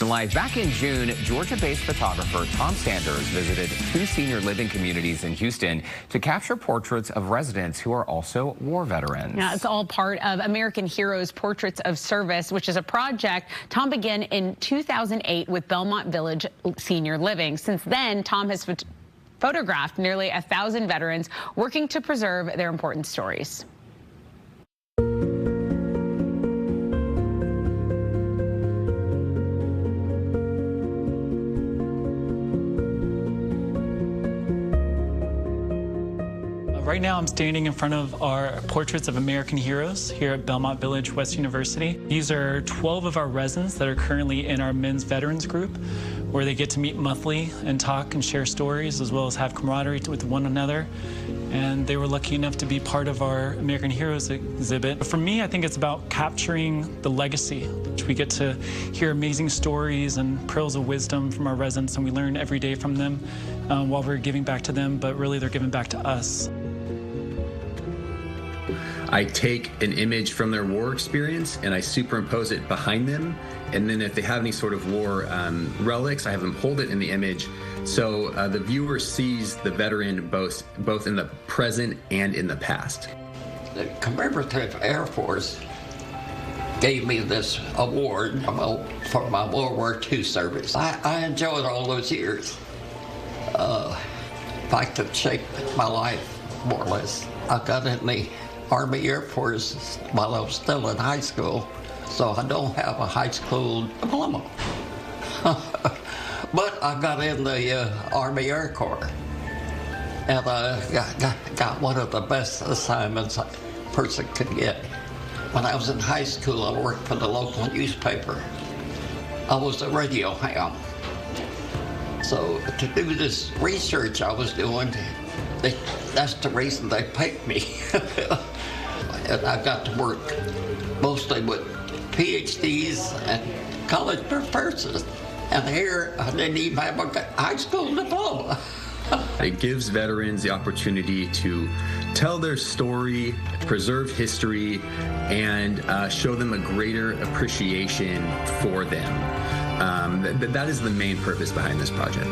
Live. Back in June, Georgia-based photographer Tom Sanders visited 2 senior living communities in Houston to capture portraits of residents who are also war veterans. Yeah, it's all part of American Heroes Portraits of Service, which is a project Tom began in 2008 with Belmont Village Senior Living. Since then, Tom has photographed nearly 1,000 veterans working to preserve their important stories. Right now I'm standing in front of our Portraits of American Heroes here at Belmont Village West University. These are 12 of our residents that are currently in our men's veterans group, where they get to meet monthly and talk and share stories, as well as have camaraderie with one another. And they were lucky enough to be part of our American Heroes exhibit. For me, I think it's about capturing the legacy, which we get to hear amazing stories and pearls of wisdom from our residents, and we learn every day from them while we're giving back to them, but really they're giving back to us. I take an image from their war experience and I superimpose it behind them. And then if they have any sort of war relics, I have them hold it in the image. So the viewer sees the veteran both in the present and in the past. The Commemorative Air Force gave me this award for my World War II service. I enjoyed all those years. In fact, it shaped my life, more or less. I got in the Army Air Force while I was still in high school, so I don't have a high school diploma. But I got in the Army Air Corps, and I got one of the best assignments a person could get. When I was in high school, I worked for the local newspaper. I was a radio ham. So to do this research I was doing, that's the reason they picked me. And I got to work mostly with PhDs and college professors. And here, I didn't even have a high school diploma. It gives veterans the opportunity to tell their story, preserve history, and show them a greater appreciation for them. That is the main purpose behind this project.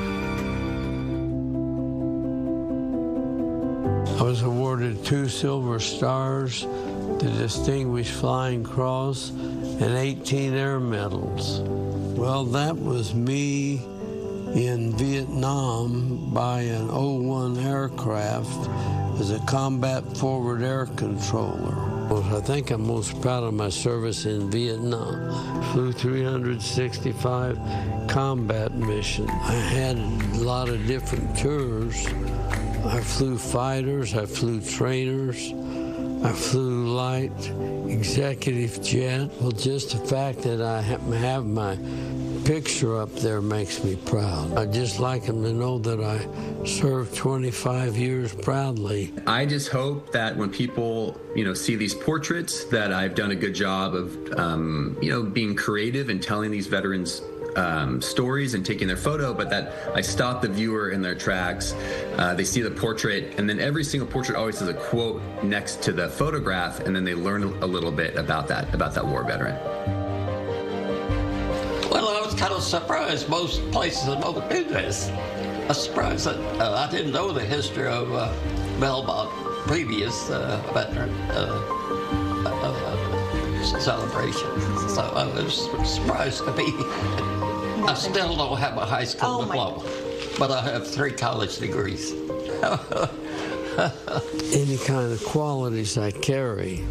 I was awarded 2 Silver Stars, the Distinguished Flying Cross, and 18 Air Medals. Well, that was me in Vietnam by an O-1 aircraft as a combat forward air controller. I think I'm most proud of my service in Vietnam. Flew 365 combat missions. I had a lot of different tours. I flew fighters, I flew trainers, I flew light executive jet. Well, just the fact that I happen to have my picture up there makes me proud. I'd just like them to know that I served 25 years proudly. I just hope that when people, see these portraits, that I've done a good job of, being creative and telling these veterans stories and taking their photo, but that I stop the viewer in their tracks. They see the portrait, and then every single portrait always has a quote next to the photograph, and then they learn a little bit about that war veteran. Well, I was kind of surprised most places don't do this. I was surprised that I didn't know the history of Belmont previous veteran celebration, so I was surprised to be. I still don't have a high school diploma, but I have 3 college degrees. Any kind of qualities I carry,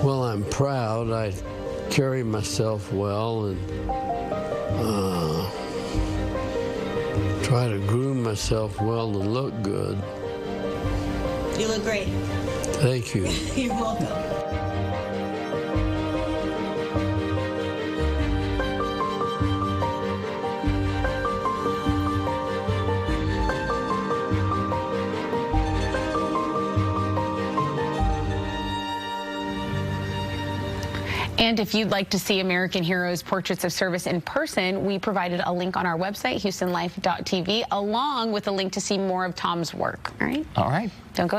well, I'm proud. I carry myself well and try to groom myself well and look good. You look great. Thank you. You're welcome. And if you'd like to see American Heroes Portraits of Service in person, we provided a link on our website, HoustonLife.tv, along with a link to see more of Tom's work. All right? All right. Don't go